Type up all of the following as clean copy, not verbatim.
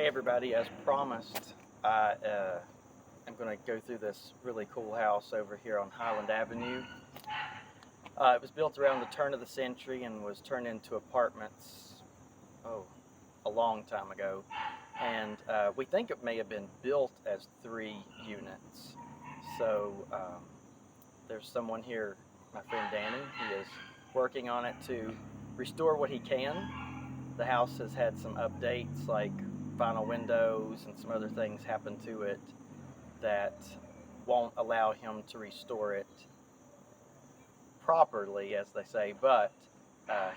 Hey everybody, as promised, I'm going to go through this really cool house over here on Highland Avenue. It was built around the turn of the century and was turned into apartments, a long time ago. And we think it may have been built as 3 units. So there's someone here, my friend Danny. He is working on it to restore what he can. The house has had some updates, like vinyl windows and some other things happen to it that won't allow him to restore it properly, as they say, but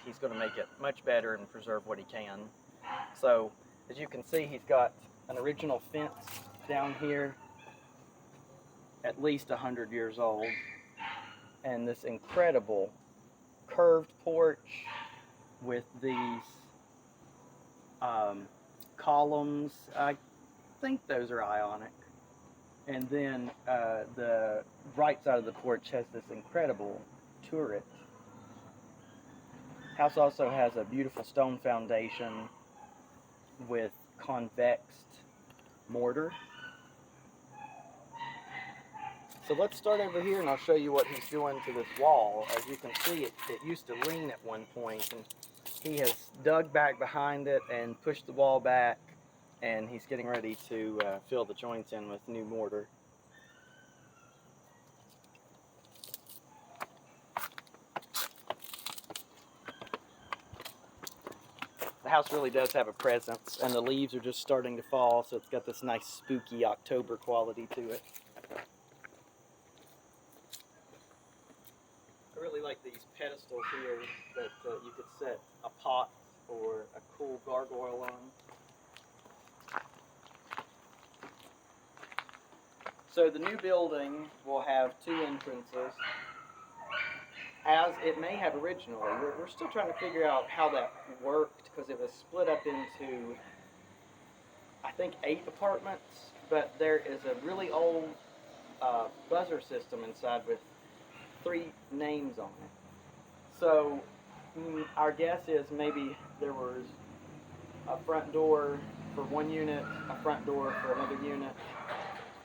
he's going to make it much better and preserve what he can. So as you can see, he's got an original fence down here, at least 100 years old, and this incredible curved porch with these columns. I think those are ionic. And then the right side of the porch has this incredible turret. House also has a beautiful stone foundation with convexed mortar. So let's start over here and I'll show you what he's doing to this wall. As you can see, it used to lean at one point, and he has dug back behind it and pushed the wall back, and he's getting ready to fill the joints in with new mortar. The house really does have a presence, and the leaves are just starting to fall, so it's got this nice spooky October quality to it. I really like these pedestals here that you could set a pot or a cool gargoyle on. So the new building will have 2 entrances, as it may have originally. We're still trying to figure out how that worked, because it was split up into, I think, 8 apartments, but there is a really old buzzer system inside with 3 names on it. So our guess is maybe there was a front door for 1 unit, a front door for another unit,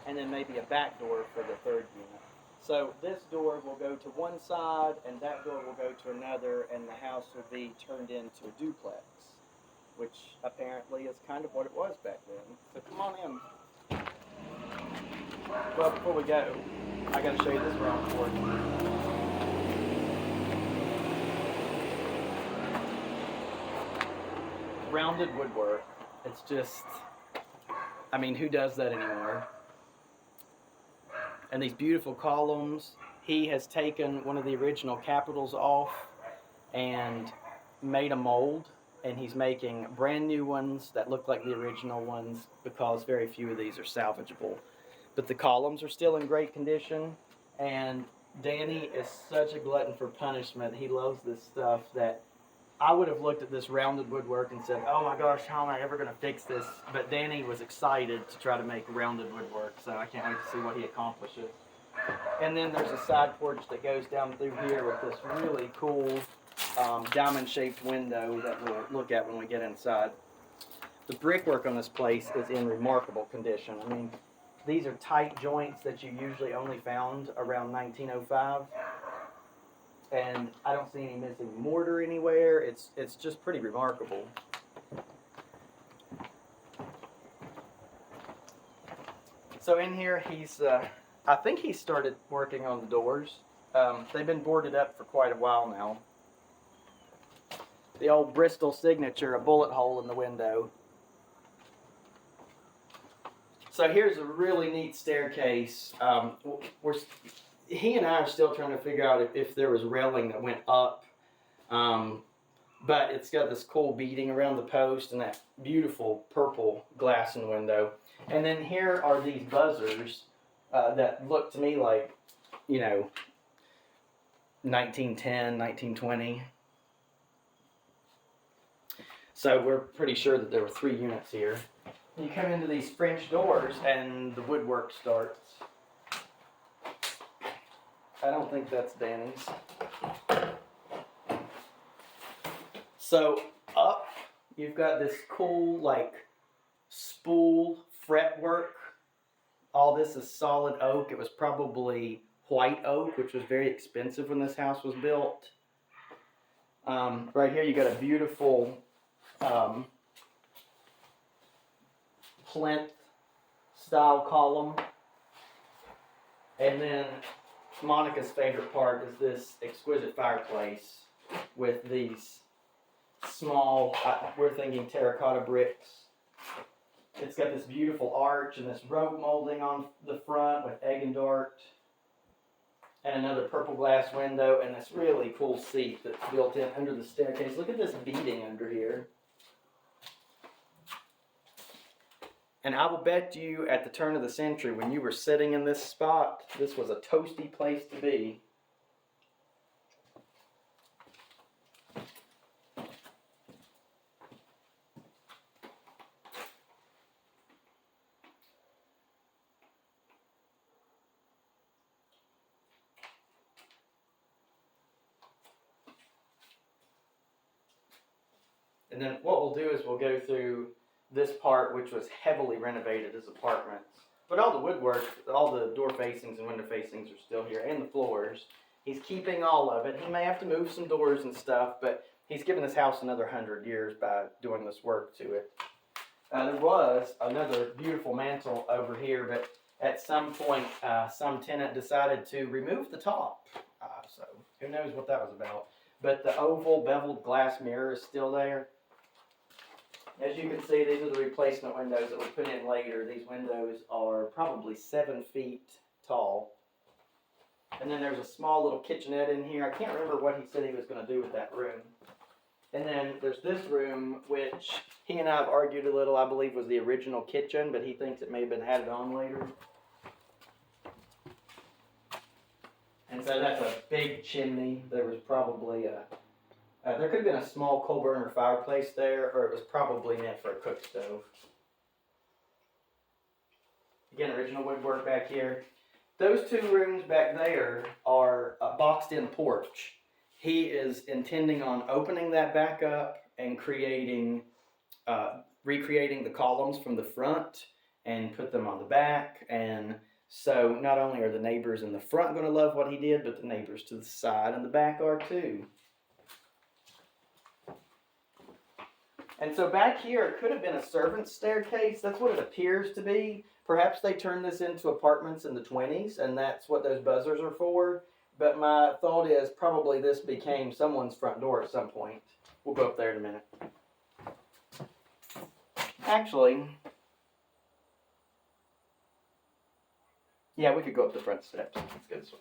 and then maybe a back door for the 3rd unit. So this door will go to one side, and that door will go to another, and the house will be turned into a duplex, which apparently is kind of what it was back then. So come on in. Well, before we go, I got to show you this round porch. Rounded woodwork. It's just, I mean, who does that anymore? And these beautiful columns. He has taken one of the original capitals off and made a mold, and he's making brand new ones that look like the original ones, because very few of these are salvageable. But the columns are still in great condition, and Danny is such a glutton for punishment. He loves this stuff that I would have looked at this rounded woodwork and said, oh my gosh, how am I ever going to fix this? But Danny was excited to try to make rounded woodwork, so I can't wait to see what he accomplishes. And then there's a side porch that goes down through here with this really cool diamond-shaped window that we'll look at when we get inside. The brickwork on this place is in remarkable condition. I mean, these are tight joints that you usually only found around 1905. And I don't see any missing mortar anywhere. It's just pretty remarkable. So in here, I think he started working on the doors. They've been boarded up for quite a while now. The old Bristol signature, a bullet hole in the window. So here's a really neat staircase. He and I are still trying to figure out if there was railing that went up, but it's got this cool beading around the post and that beautiful purple glass in the window. And then here are these buzzers that look to me like, 1910, 1920. So we're pretty sure that there were 3 units here. You come into these French doors and the woodwork starts. I don't think that's Danny's. So up, you've got this cool, like, spool fretwork. All this is solid oak. It was probably white oak, which was very expensive when this house was built. Right here you got a beautiful plinth style column. And then Monica's favorite part is this exquisite fireplace with these small, we're thinking terracotta bricks. It's got this beautiful arch and this rope molding on the front with egg and dart. And another purple glass window and this really cool seat that's built in under the staircase. Look at this beading under here. And I will bet you at the turn of the century, when you were sitting in this spot, this was a toasty place to be. And then what we'll do is we'll go through this part, which was heavily renovated as apartments. But all the woodwork, all the door facings and window facings are still here, and the floors. He's keeping all of it. He may have to move some doors and stuff, but he's given this house another 100 years by doing this work to it. There was another beautiful mantle over here, but at some point, some tenant decided to remove the top. So who knows what that was about. But the oval beveled glass mirror is still there. As you can see, these are the replacement windows that were put in later. These windows are probably 7 feet tall. And then there's a small little kitchenette in here. I can't remember what he said he was going to do with that room. And then there's this room, which he and I have argued a little, I believe was the original kitchen, but he thinks it may have been added on later. And so that's a big chimney. There was probably there could have been a small coal burner fireplace there, or it was probably meant for a cook stove. Again, original woodwork back here. Those 2 rooms back there are a boxed-in porch. He is intending on opening that back up and recreating the columns from the front and put them on the back. And so not only are the neighbors in the front going to love what he did, but the neighbors to the side and the back are too. And so back here, it could have been a servant's staircase. That's what it appears to be. Perhaps they turned this into apartments in the 20s, and that's what those buzzers are for. But my thought is probably this became someone's front door at some point. We'll go up there in a minute. Actually, yeah, we could go up the front steps. Let's go this way.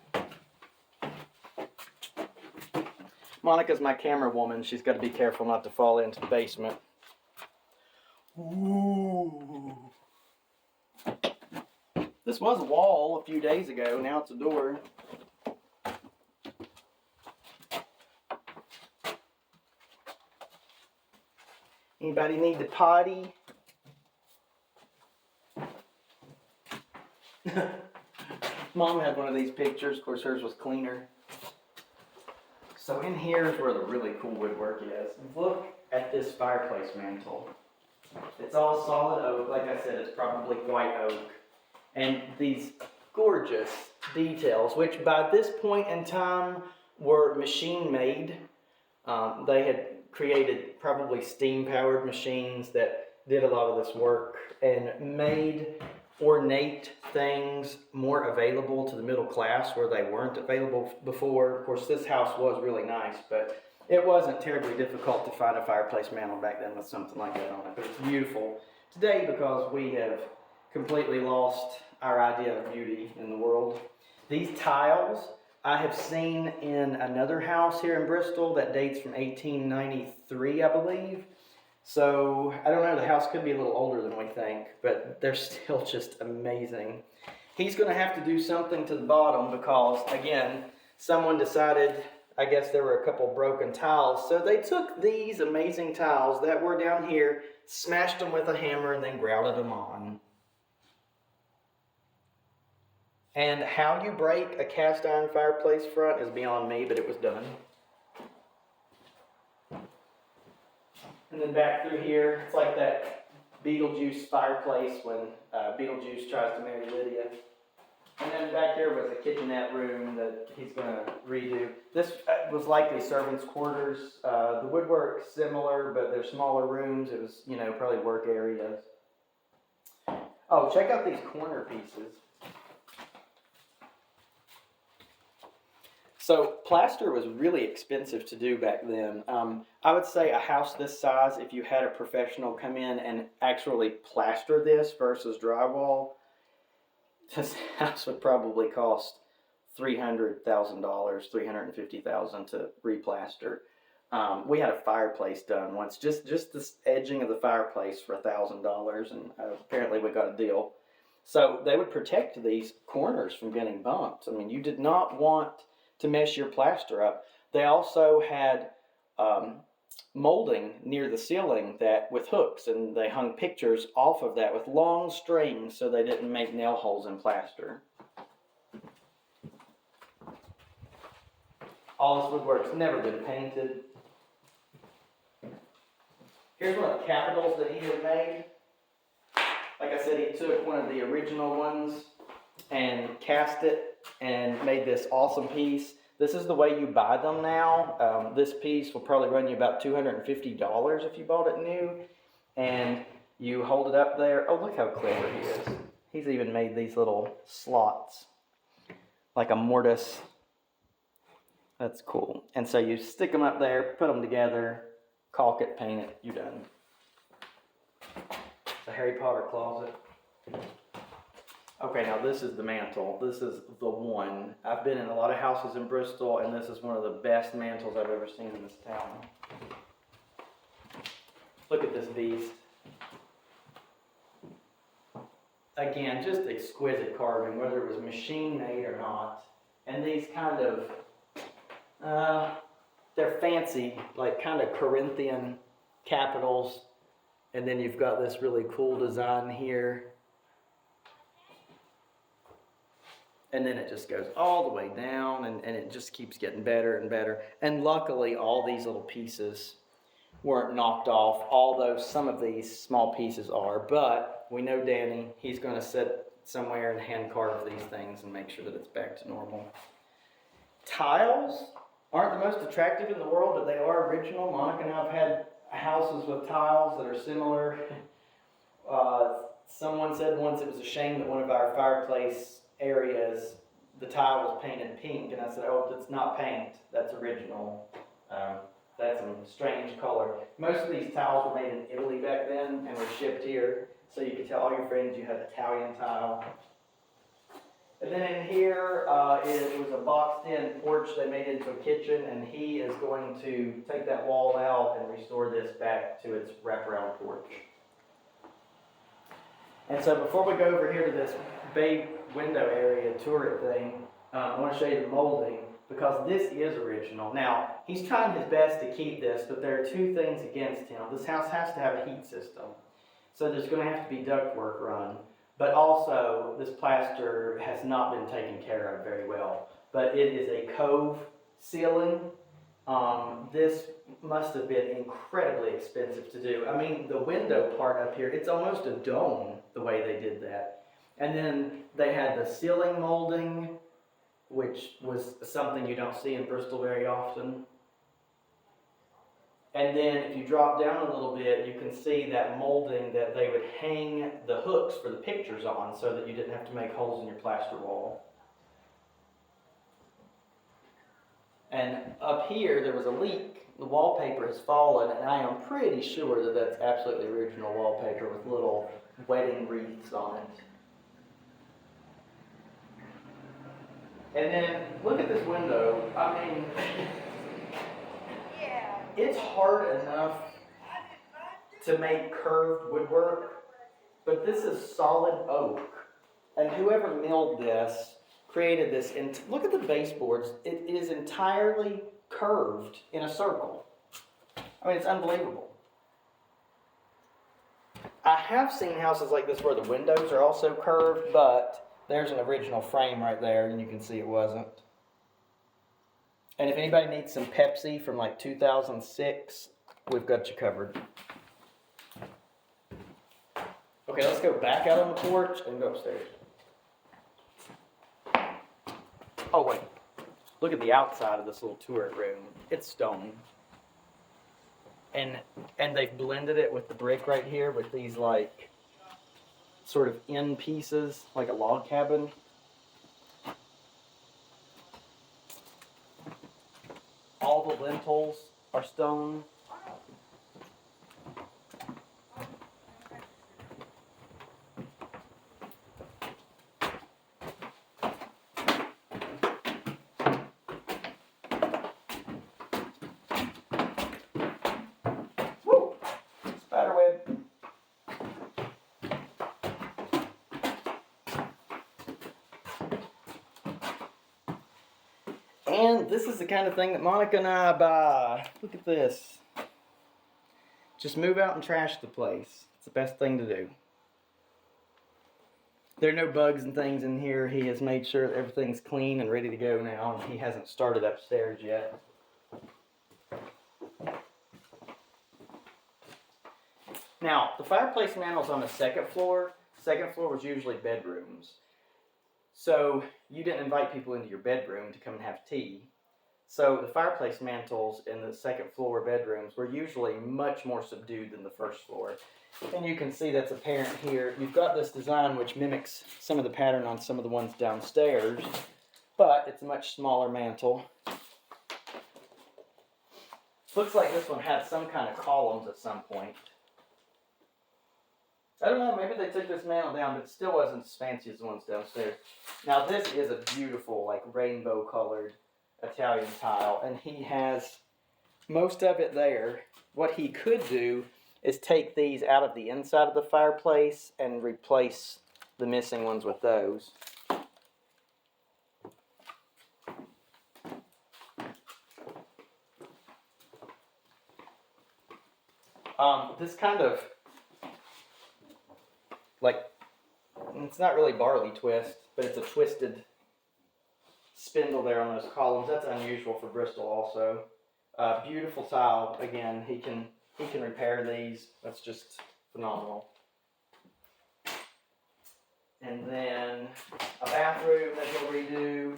Monica's my camera woman. She's got to be careful not to fall into the basement. Ooh. This was a wall a few days ago. Now it's a door. Anybody need to potty? Mom had one of these pictures. Of course, hers was cleaner. So in here is where the really cool woodwork is. Look at this fireplace mantle. It's all solid oak. Like I said, it's probably white oak. And these gorgeous details, which by this point in time were machine made. They had created probably steam-powered machines that did a lot of this work and made ornate things more available to the middle class where they weren't available before. Of course, this house was really nice, but it wasn't terribly difficult to find a fireplace mantle back then with something like that on it. But it's beautiful today because we have completely lost our idea of beauty in the world. These tiles I have seen in another house here in Bristol that dates from 1893, I believe. So, I don't know, the house could be a little older than we think, but they're still just amazing. He's going to have to do something to the bottom because, again, someone decided, I guess there were a couple broken tiles. So they took these amazing tiles that were down here, smashed them with a hammer, and then grouted them on. And how you break a cast iron fireplace front is beyond me, but it was done. And then back through here, it's like that Beetlejuice fireplace when Beetlejuice tries to marry Lydia. And then back here was a kitchenette room that he's going to redo. This was likely servants' quarters. The woodwork similar, but they're smaller rooms. It was, probably work areas. Oh, check out these corner pieces. So plaster was really expensive to do back then. I would say a house this size, if you had a professional come in and actually plaster this versus drywall, this house would probably cost $300,000, $350,000 to replaster. We had a fireplace done once, just this edging of the fireplace for $1,000, and apparently we got a deal. So they would protect these corners from getting bumped. I mean, you did not want to mess your plaster up. They also had molding near the ceiling that with hooks, and they hung pictures off of that with long strings so they didn't make nail holes in plaster. All this woodwork's never been painted. Here's one of the capitals that he had made. Like I said, he took one of the original ones and cast it and made this awesome piece. This is the way you buy them now. This piece will probably run you about $250 if you bought it new. And you hold it up there. Oh, look how clever he is. He's even made these little slots, like a mortise. That's cool. And so you stick them up there, put them together, caulk it, paint it, you're done. It's a Harry Potter closet. Okay, now this is the mantle. This is the one. I've been in a lot of houses in Bristol, and this is one of the best mantles I've ever seen in this town. Look at this beast. Again, just exquisite carving, whether it was machine made or not. And these kind of, they're fancy, like kind of Corinthian capitals. And then you've got this really cool design here. And then it just goes all the way down, and it just keeps getting better and better. And luckily, all these little pieces weren't knocked off, although some of these small pieces are. But we know Danny, he's going to sit somewhere and hand carve these things and make sure that it's back to normal. Tiles aren't the most attractive in the world, but they are original. Monica and I have had houses with tiles that are similar. Someone said once it was a shame that one of our fireplace areas, the tile was painted pink, and I said, oh, that's not paint, that's original. That's some strange color. Most of these tiles were made in Italy back then and were shipped here, so you could tell all your friends you had Italian tile. And then in here, it was a boxed-in porch they made into a kitchen, and he is going to take that wall out and restore this back to its wraparound porch. And so before we go over here to this bay window area turret thing, I want to show you the molding, because this is original. Now, he's trying his best to keep this, but there are two things against him. This house has to have a heat system, so there's going to have to be ductwork run. But also, this plaster has not been taken care of very well. But it is a cove ceiling. This must have been incredibly expensive to do. I mean, the window part up here, it's almost a dome the way they did that. And then they had the ceiling molding, which was something you don't see in Bristol very often. And then if you drop down a little bit, you can see that molding that they would hang the hooks for the pictures on so that you didn't have to make holes in your plaster wall. And up here, there was a leak. The wallpaper has fallen, and I am pretty sure that that's absolutely original wallpaper with little wedding wreaths on it. And then, look at this window. I mean, it's hard enough to make curved woodwork, but this is solid oak. And whoever milled this created this. And look at the baseboards. It is entirely curved in a circle. I mean, it's unbelievable. I have seen houses like this where the windows are also curved, but there's an original frame right there, and you can see it wasn't. And if anybody needs some Pepsi from like 2006, we've got you covered. Okay, let's go back out on the porch and go upstairs. Oh, wait. Look at the outside of this little turret room. It's stone. And they've blended it with the brick right here with these, like, sort of end pieces, like a log cabin. All the lintels are stone. Woo! Spiderweb. And this is the kind of thing that Monica and I buy. Look at this. Just move out and trash the place. It's the best thing to do. There are no bugs and things in here. He has made sure that everything's clean and ready to go now. And he hasn't started upstairs yet. Now, the fireplace mantel's on the second floor. Second floor was usually bedrooms. So you didn't invite people into your bedroom to come and have tea. So the fireplace mantles in the second floor bedrooms were usually much more subdued than the first floor. And you can see that's apparent here. You've got this design which mimics some of the pattern on some of the ones downstairs, but it's a much smaller mantle. Looks like this one had some kind of columns at some point. I don't know, maybe they took this mantle down, but it still wasn't as fancy as the ones downstairs. Now this is a beautiful, like, rainbow colored Italian tile, and he has most of it there. What he could do is take these out of the inside of the fireplace and replace the missing ones with those. This kind of, like, it's not really barley twist, but it's a twisted spindle there on those columns. That's unusual for Bristol also. Beautiful tile. Again, he can repair these. That's just phenomenal. And then a bathroom that he'll redo.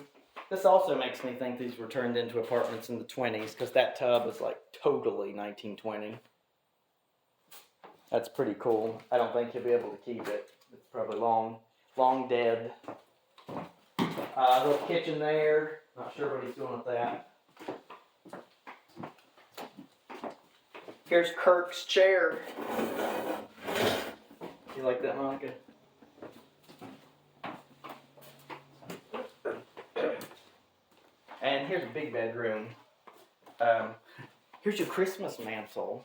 This also makes me think these were turned into apartments in the 20s, because that tub is like totally 1920. That's pretty cool. I don't think he'll be able to keep it. It's probably long dead. Little kitchen there. Not sure what he's doing with that. Here's Kirk's chair. You like that, Monica? And here's a big bedroom. Here's your Christmas mantle.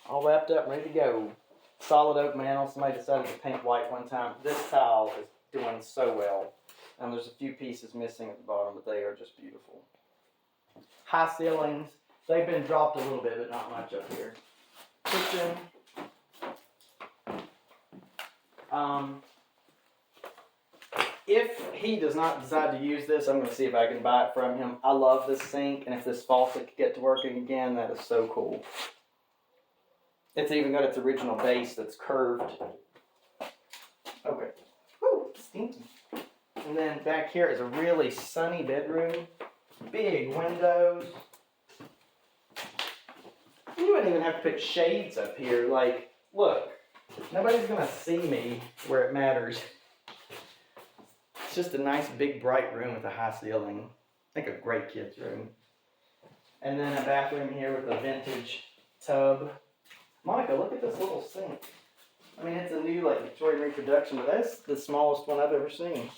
All wrapped up, ready to go. Solid oak mantle. Somebody decided to paint white one time. This tile is doing so well. And there's a few pieces missing at the bottom, but they are just beautiful. High ceilings. They've been dropped a little bit, but not much up here. Kitchen. If he does not decide to use this, I'm going to see if I can buy it from him. I love this sink, and if this faucet could get to working again, that is so cool. It's even got its original base that's curved. Okay. Woo, stinky. And then back here is a really sunny bedroom. Big windows. You wouldn't even have to put shades up here. Like, look, nobody's going to see me where it matters. It's just a nice big bright room with a high ceiling. I think a great kid's room. And then a bathroom here with a vintage tub. Monica, look at this little sink. I mean, it's a new, like, Victorian reproduction, but that's the smallest one I've ever seen.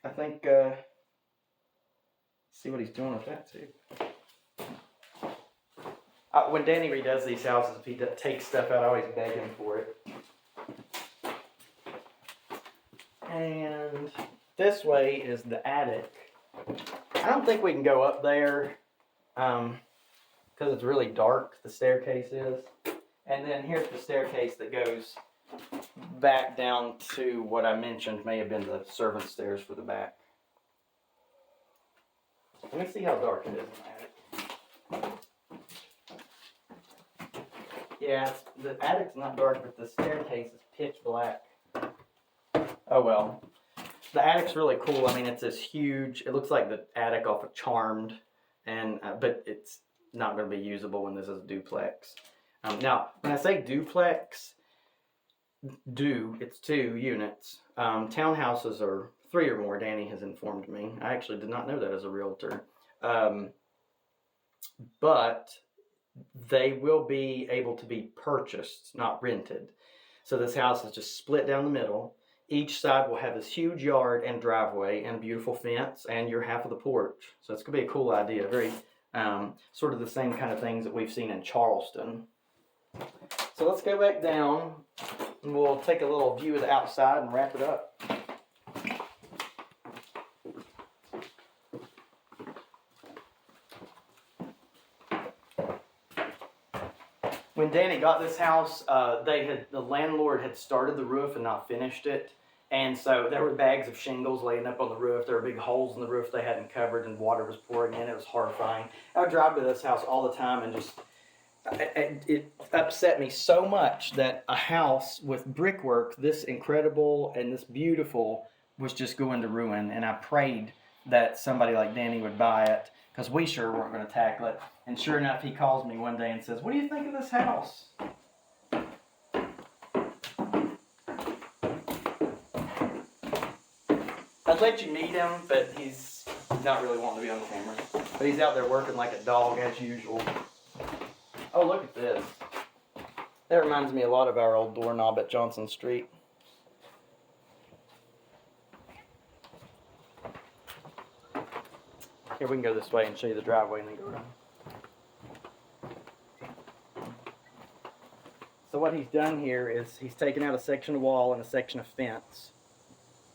I think, see what he's doing with that, too. When Danny redoes these houses, if he takes stuff out, I always beg him for it. And this way is the attic. I don't think we can go up there, because it's really dark, the staircase is. And then here's the staircase that goes back down to what I mentioned may have been the servant's stairs for the back. Let me see how dark it is in the attic. Yeah, the attic's not dark, but the staircase is pitch black. Oh well. The attic's really cool. I mean, it's this huge, it looks like the attic off of Charmed, and but it's not going to be usable when this is a duplex. Now, when I say duplex, it's 2 units. Townhouses are 3 or more, Danny has informed me. I actually did not know that as a realtor. But they will be able to be purchased, not rented. So this house is just split down the middle. Each side will have this huge yard and driveway and a beautiful fence and your half of the porch. So it's going to be a cool idea. Very sort of the same kind of things that we've seen in Charleston. So let's go back down and we'll take a little view of the outside and wrap it up. When Danny got this house, the landlord had started the roof and not finished it. And so there were bags of shingles laying up on the roof. There were big holes in the roof they hadn't covered and water was pouring in. It was horrifying. I would drive to this house all the time and just, it upset me so much that a house with brickwork this incredible and this beautiful was just going to ruin. And I prayed that somebody like Danny would buy it, because we sure weren't going to tackle it. And sure enough, he calls me one day and says, "What do you think of this house?" I'd let you meet him, but he's not really wanting to be on camera. But he's out there working like a dog as usual. Oh, look at this. That reminds me a lot of our old doorknob at Johnson Street. Here, we can go this way and show you the driveway and then go around. So what he's done here is he's taken out a section of wall and a section of fence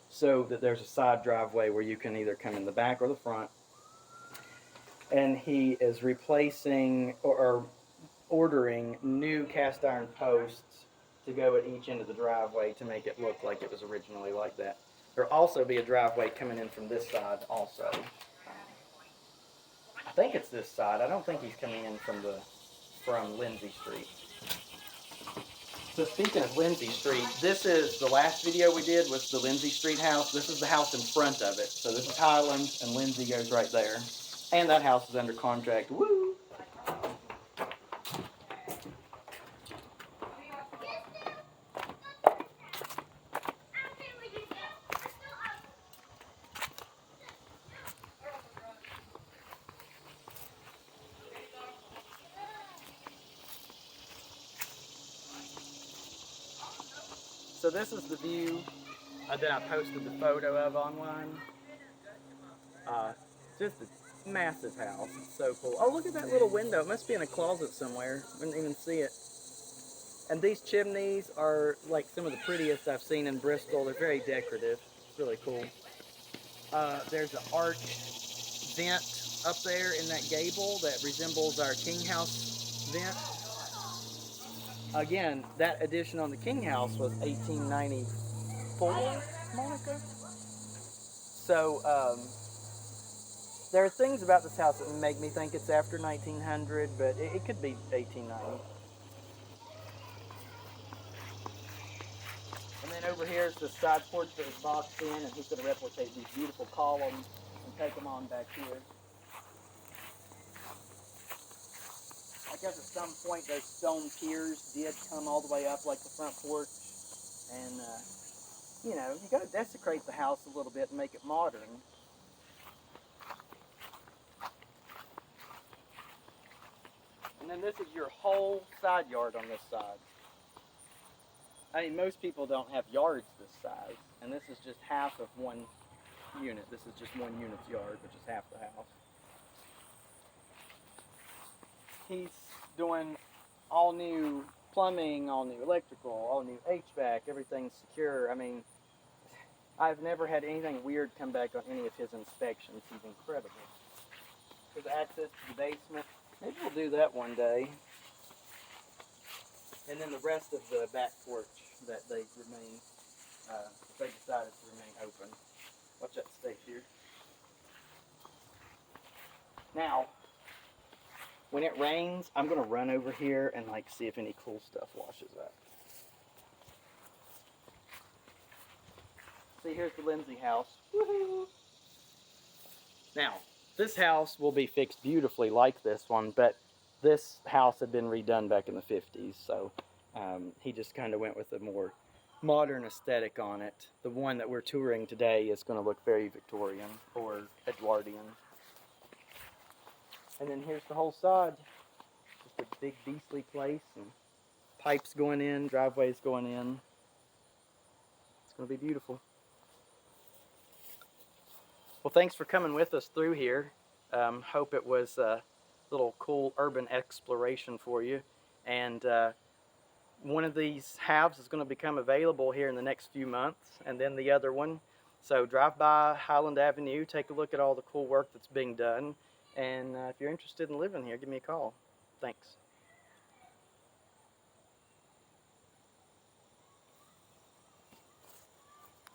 so that there's a side driveway where you can either come in the back or the front. And he is replacing or ordering new cast iron posts to go at each end of the driveway to make it look like it was originally like that. There'll also be a driveway coming in from this side also. I think it's this side. I don't think he's coming in from Lindsay Street. So speaking of Lindsay Street, this is the last video we did was the Lindsay Street house. This is the house in front of it. So this is Highland and Lindsay goes right there. And that house is under contract. Woo! So this is the view that I posted the photo of online. Just a massive house. It's so cool. Oh, look at that little window. It must be in a closet somewhere. I didn't even see it. And these chimneys are like some of the prettiest I've seen in Bristol. They're very decorative. It's really cool. There's an arch vent up there in that gable that resembles our King House vent. Again, that addition on the King House was 1894, Monica. So there are things about this house that make me think it's after 1900, but it could be 1890. And then over here is the side porch that was boxed in, and he's going to replicate these beautiful columns and take them on back here. I guess at some point those stone piers did come all the way up like the front porch. And, you know, you got to desecrate the house a little bit and make it modern. And then this is your whole side yard on this side. I mean, most people don't have yards this size. And this is just half of one unit. This is just one unit's yard, which is half the house. He's doing all new plumbing, all new electrical, all new HVAC, everything's secure. I mean, I've never had anything weird come back on any of his inspections. He's incredible. There's access to the basement. Maybe we'll do that one day. And then the rest of the back porch that they decided to remain open. Watch that stay here. Now, when it rains, I'm gonna run over here and like see if any cool stuff washes up. See, here's the Lindsay house. Woohoo! Now, this house will be fixed beautifully like this one, but this house had been redone back in the 50s, so he just kind of went with a more modern aesthetic on it. The one that we're touring today is going to look very Victorian or Edwardian. And then here's the whole side. Just a big beastly place, and pipes going in, driveways going in. It's going to be beautiful. Well, thanks for coming with us through here. Hope it was a little cool urban exploration for you. And one of these halves is going to become available here in the next few months, and then the other one. So drive by Highland Avenue, take a look at all the cool work that's being done. And if you're interested in living here, give me a call. Thanks.